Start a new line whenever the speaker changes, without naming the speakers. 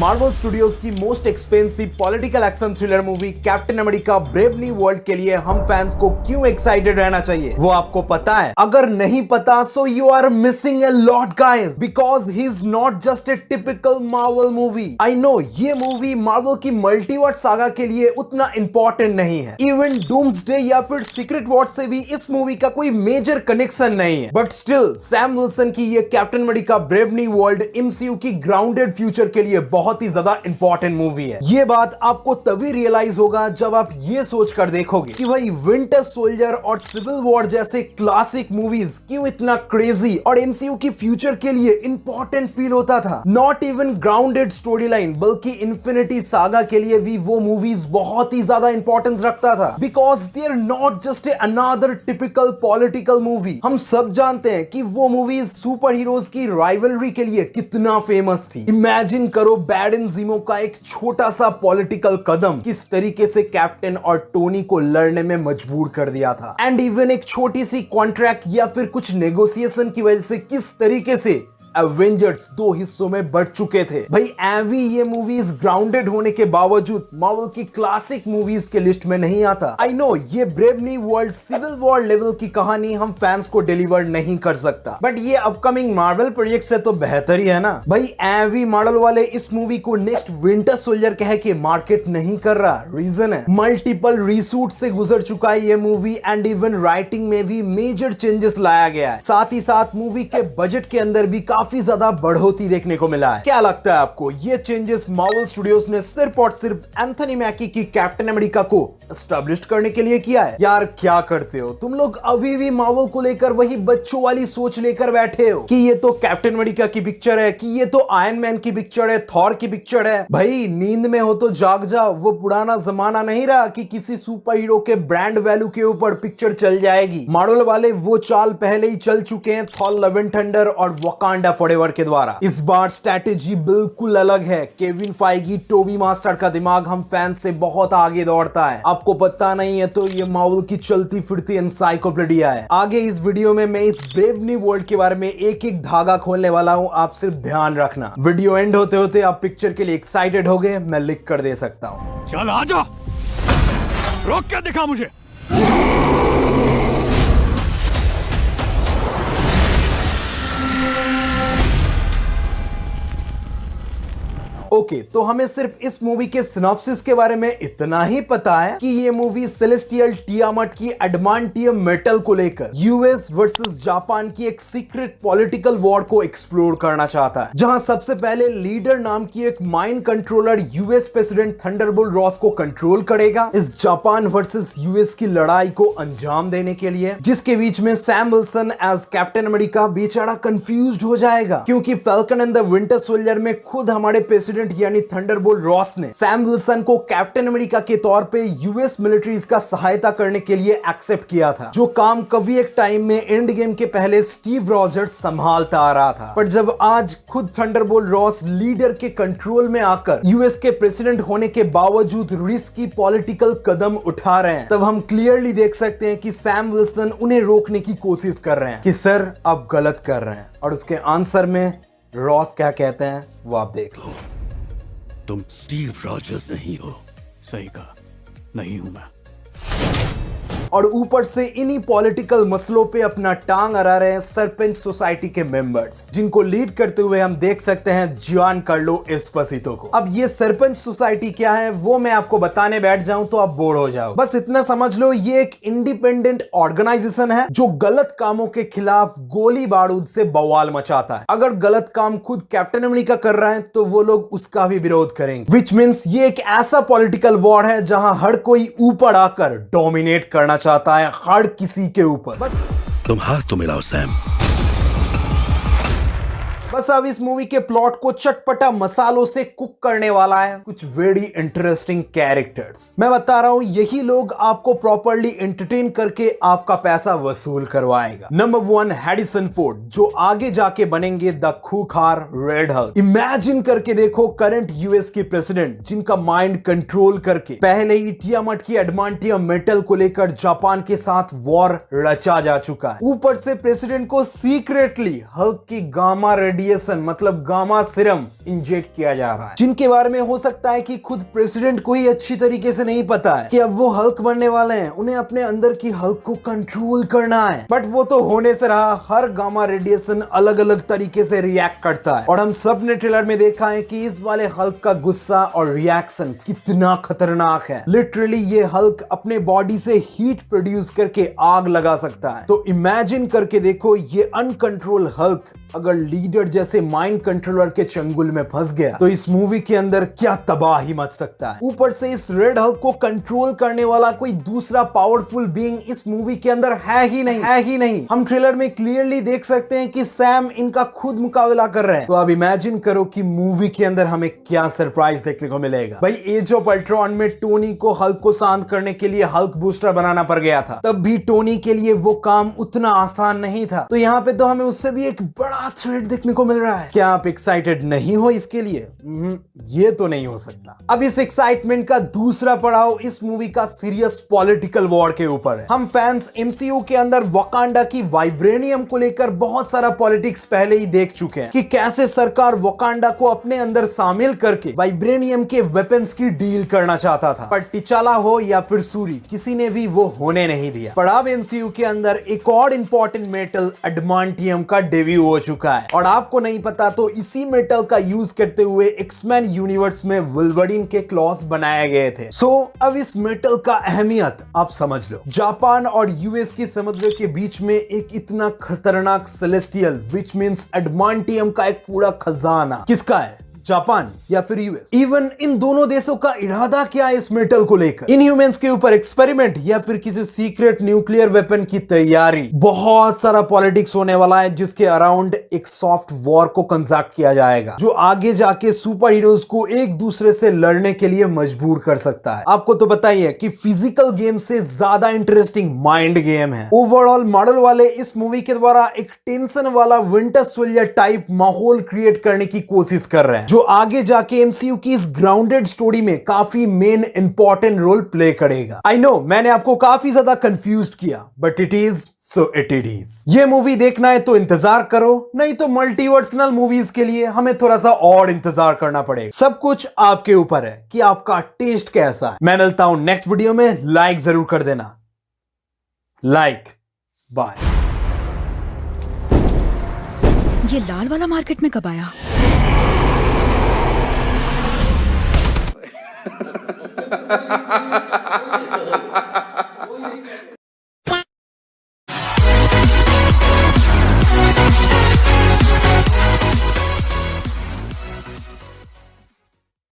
Marvel studios की most expensive political action thriller movie captain America brave new world के लिए हम fans को क्यों एक्साइटेड रहना चाहिए वो आपको पता है? अगर नहीं पता so you are missing a lot guys, because he is not just a typical Marvel movie. I know ये मूवी मार्वल की मल्टीवर्स सागा के लिए उतना इंपॉर्टेंट नहीं है, इवन डूम्सडे या फिर सीक्रेट वॉर से भी इस मूवी का कोई मेजर कनेक्शन नहीं है, बट स्टिल सैम विल्सन की ये captain America brave new world MCU की ग्राउंडेड फ्यूचर के लिए बहुत ही ज्यादा इंपॉर्टेंट मूवी है। ये बात आपको तभी रियलाइज होगा जब आप ये सोच कर देखोगे कि भाई विंटर सोल्जर और सिविल वॉर जैसे क्लासिक मूवीज क्यों इतना क्रेजी और एमसीयू की फ्यूचर के लिए इंपॉर्टेंट फील होता था। Not even grounded story line बल्कि इन्फिनिटी सागा के लिए भी वो मूवीज बहुत ही ज्यादा इंपॉर्टेंस रखता था, because they are not just another typical political movie. हम सब जानते हैं कि वो मूवीज सुपर हीरोज की राइवलरी के लिए कितना फेमस थी। इमेजिन करो बैरन ज़ीमो का एक छोटा सा पॉलिटिकल कदम किस तरीके से कैप्टन और टोनी को लड़ने में मजबूर कर दिया था, एंड इवन एक छोटी सी कॉन्ट्रैक्ट या फिर कुछ नेगोशिएशन की वजह से किस तरीके से एवेंजर्स 2 हिस्सों में बढ़ चुके थे। भाई एवी ये मूवीज ग्राउंडेड होने के बावजूद मार्वल की क्लासिक मूवीज के लिस्ट में नहीं आता। आई नो ये brave new world civil war level की कहानी हम फैंस को डिलीवर नहीं कर सकता, बट ये अपकमिंग मार्वल प्रोजेक्ट से तो बेहतर ही है ना। भाई एवी मार्वल वाले इस मूवी को नेक्स्ट विंटर सोल्जर कह के मार्केट नहीं कर रहा। रीजन है मल्टीपल रीशूट से गुजर चुका है ये मूवी, एंड इवन राइटिंग में भी मेजर चेंजेस लाया गया है। साथ ही साथ मूवी के बजट के अंदर भी काफी ज्यादा बढ़ोतरी देखने को मिला है। क्या लगता है आपको ये चेंजेस मार्वल स्टूडियोज ने सिर्फ और सिर्फ एंथनी मैकी की कैप्टन अमेरिका को एस्टैब्लिश करने के लिए किया है? यार क्या करते हो तुम लोग, अभी भी मार्वल को लेकर वही बच्चों वाली सोच लेकर बैठे हो कि ये तो कैप्टन अमेरिका की पिक्चर है, कि ये तो आयरन मैन की पिक्चर है, थॉर की पिक्चर है। भाई नींद में हो तो जाग जाओ, वो पुराना जमाना नहीं रहा कि किसी सुपर हीरो के ब्रांड वैल्यू के ऊपर पिक्चर चल जाएगी। मार्वल वाले वो चाल पहले ही चल चुके हैं थॉर लव एंड थंडर और वकांडा फॉरएवर के द्वारा। इस बार स्ट्रैटेजी बिल्कुल अलग है। केविन फाइगी टोबी मास्टर का दिमाग हम फैन से बहुत आगे दौड़ता है। आपको पता नहीं है तो ये मार्वल की चलती फिरती एनसाइक्लोपीडिया है। आगे इस वीडियो में मैं इस ब्रेव न्यू वर्ल्ड के बारे में एक एक धागा खोलने वाला हूं, आप सिर्फ ध्यान रखना। वीडियो एंड होते होते आप पिक्चर के लिए एक्साइटेड हो गए, मैं लिख कर दे सकता हूं।
चल आजा, रोक के दिखा मुझे।
ओके, तो हमें सिर्फ इस मूवी के सिनॉप्सिस के बारे में इतना ही पता है कि ये मूवी सेलेस्टियल टियामट की एडमांटियम मेटल को लेकर यूएस वर्सेस जापान की एक सीक्रेट पॉलिटिकल वॉर को एक्सप्लोर करना चाहता है, जहां सबसे पहले लीडर नाम की एक mind controller US president Thunderbolt Ross को कंट्रोल करेगा इस जापान वर्सेस यूएस की लड़ाई को अंजाम देने के लिए, जिसके बीच में Sam Wilson as Captain America बेचारा कंफ्यूज्ड हो जाएगा, क्योंकि Falcon and the Winter Soldier में खुद हमारे प्रेसिडेंट यानी थंडरबोल्ट रॉस ने सैम विल्सन को कैप्टन अमेरिका के तौर पे यूएस मिलिट्रीज का सहायता करने के लिए एक्सेप्ट किया था, जो काम कभी एक टाइम में एंड गेम के पहले स्टीव रॉजर्स संभालता आ रहा था। पर जब आज खुद थंडरबोल्ट रॉस लीडर के कंट्रोल में आकर यूएस के प्रेसिडेंट होने के बावजूद रिस्की पॉलिटिकल कदम उठा रहे हैं, तब हम क्लियरली देख सकते हैं कि सैम विल्सन उन्हें रोकने की कोशिश कर रहे हैं कि सर आप गलत कर रहे हैं, और उसके आंसर में रॉस क्या कहते हैं वो आप देख लो।
तुम स्टीव रॉजर्स नहीं हो। सही कहा, नहीं हूं मैं।
और ऊपर से इन्हीं पॉलिटिकल मसलों पे अपना टांग अड़ा रहे हैं सरपंच सोसाइटी के मेंबर्स, जिनको लीड करते हुए हम देख सकते हैं जियान कार्लो एस्पोसितो को। अब ये सरपंच सोसाइटी क्या है वो मैं आपको बताने बैठ जाऊं तो आप बोर हो जाओ। बस इतना समझ लो ये एक इंडिपेंडेंट ऑर्गेनाइजेशन है जो गलत कामों के खिलाफ गोली बारूद से बवाल मचाता है। अगर गलत काम खुद कैप्टन अमेरिका कर रहा है तो वो लोग उसका भी विरोध करेंगे, विच मीन्स ये एक ऐसा पॉलिटिकल वॉर है जहां हर कोई ऊपर आकर डोमिनेट करना चाहता है हर किसी के ऊपर।
तुम हाथ तो मिलाओ सैम।
बस अब इस मूवी के प्लॉट को चटपटा मसालों से कुक करने वाला है कुछ वेरी इंटरेस्टिंग कैरेक्टर्स। मैं बता रहा हूं यही लोग आपको प्रॉपर्ली एंटरटेन करके आपका पैसा वसूल करवाएगा। नंबर 1 हैरिसन फोर्ड, जो आगे जाके बनेंगे द खूंखार रेड हल्क। इमेजिन करके देखो करंट यूएस के प्रेसिडेंट जिनका माइंड कंट्रोल करके पहले ही टियामट की एडमांटियम मेटल को लेकर जापान के साथ वॉर रचा जा चुका है। ऊपर से प्रेसिडेंट को सीक्रेटली हल्क की गामा रेडी रेडिएशन मतलब गामा सीरम इंजेक्ट किया जा रहा है, जिनके बारे में हो सकता है कि खुद प्रेसिडेंट को ही अच्छी तरीके से नहीं पता है कि अब वो हल्क बनने वाले हैं, उन्हें अपने अंदर की हल्क को कंट्रोल करना है। बट वो तो होने से रहा, हर गामा रेडिएशन अलग अलग तरीके से रिएक्ट करता है और हम सब ने ट्रेलर में देखा है कि इस वाले हल्क का गुस्सा और रिएक्शन कितना खतरनाक है। लिटरली ये हल्क अपने बॉडी से हीट प्रोड्यूस करके आग लगा सकता है। तो इमेजिन करके देखो, ये अनकंट्रोल हल्क अगर लीडर जैसे माइंड कंट्रोलर के चंगुल में फंस गया तो इस मूवी के अंदर क्या तबाही मच सकता है। ऊपर से इस रेड हल्क को कंट्रोल करने वाला कोई दूसरा पावरफुल बीइंग इस मूवी के अंदर है ही नहीं। हम ट्रेलर में क्लियरली देख सकते हैं कि सैम इनका खुद मुकाबला कर रहे हैं। तो अब इमेजिन करो कि मूवी के अंदर हमें क्या सरप्राइज देखने को मिलेगा। भाई एज ऑफ अल्ट्रॉन में टोनी को हल्क को शांत करने के लिए हल्क बूस्टर बनाना पड़ गया था, तब भी टोनी के लिए वो काम उतना आसान नहीं था। तो यहाँ पे तो हमें उससे भी एक बड़ा थ्रेड देखने को मिल रहा है। क्या आप एक्साइटेड नहीं हो इसके लिए? ये तो नहीं हो सकता। अब इस एक्साइटमेंट का दूसरा पड़ाव इस मूवी का सीरियस पॉलिटिकल वॉर के ऊपर है। हम फैंस एमसीयू के अंदर वकांडा की वाइब्रेनियम को लेकर बहुत सारा पॉलिटिक्स पहले ही देख चुके हैं कि कैसे सरकार वकांडा को अपने अंदर शामिल करके वाइब्रेनियम के वेपन्स की डील करना चाहता था, पर टिचाला हो या फिर सूरी, किसी ने भी वो होने नहीं दिया। पर अब एमसीयू के अंदर एक और इंपॉर्टेंट मेटल एडमांटियम का डेब्यू हो चुका है और आपको नहीं पता तो इसी मेटल का यूज करते हुए एक्समैन यूनिवर्स में वुल्वरीन के क्लॉज बनाए गए थे। सो अब इस मेटल का अहमियत आप समझ लो। जापान और यूएस के समुद्र के बीच में एक इतना खतरनाक सेलेस्टियल विच मींस एडमांटियम का एक पूरा खजाना किसका है? जापान या फिर यूएस? इवन इन दोनों देशों का इरादा क्या है इस मेटल को लेकर? इनह्यूमंस के ऊपर एक्सपेरिमेंट या फिर किसी सीक्रेट न्यूक्लियर वेपन की तैयारी? बहुत सारा पॉलिटिक्स होने वाला है जिसके अराउंड एक सॉफ्ट वॉर को कंडक्ट किया जाएगा जो आगे जाके सुपर हीरोज को एक दूसरे से लड़ने के लिए मजबूर कर सकता है। आपको तो पता ही है कि फिजिकल गेम से ज्यादा इंटरेस्टिंग माइंड गेम है। ओवरऑल मॉडल वाले इस मूवी के द्वारा एक टेंशन वाला विंटर सोल्जर टाइप माहौल क्रिएट करने की कोशिश कर रहे हैं जो आगे जाके एमसीयू की इस ग्राउंडेड स्टोरी में काफी मेन इंपॉर्टेंट रोल प्ले करेगा। आई नो मैंने आपको काफी ज्यादा कंफ्यूज्ड किया, but it is so it is. ये मूवी देखना है तो इंतजार करो, नहीं तो मल्टीवर्सनल मूवीज के लिए हमें थोड़ा सा और इंतजार करना पड़ेगा। सब कुछ आपके ऊपर है कि आपका टेस्ट कैसा है। मैं मिलता हूं नेक्स्ट वीडियो में, लाइक जरूर कर देना। Like bye.
ये लाल वाला मार्केट में कब आया?
Ha ha ha ha ha!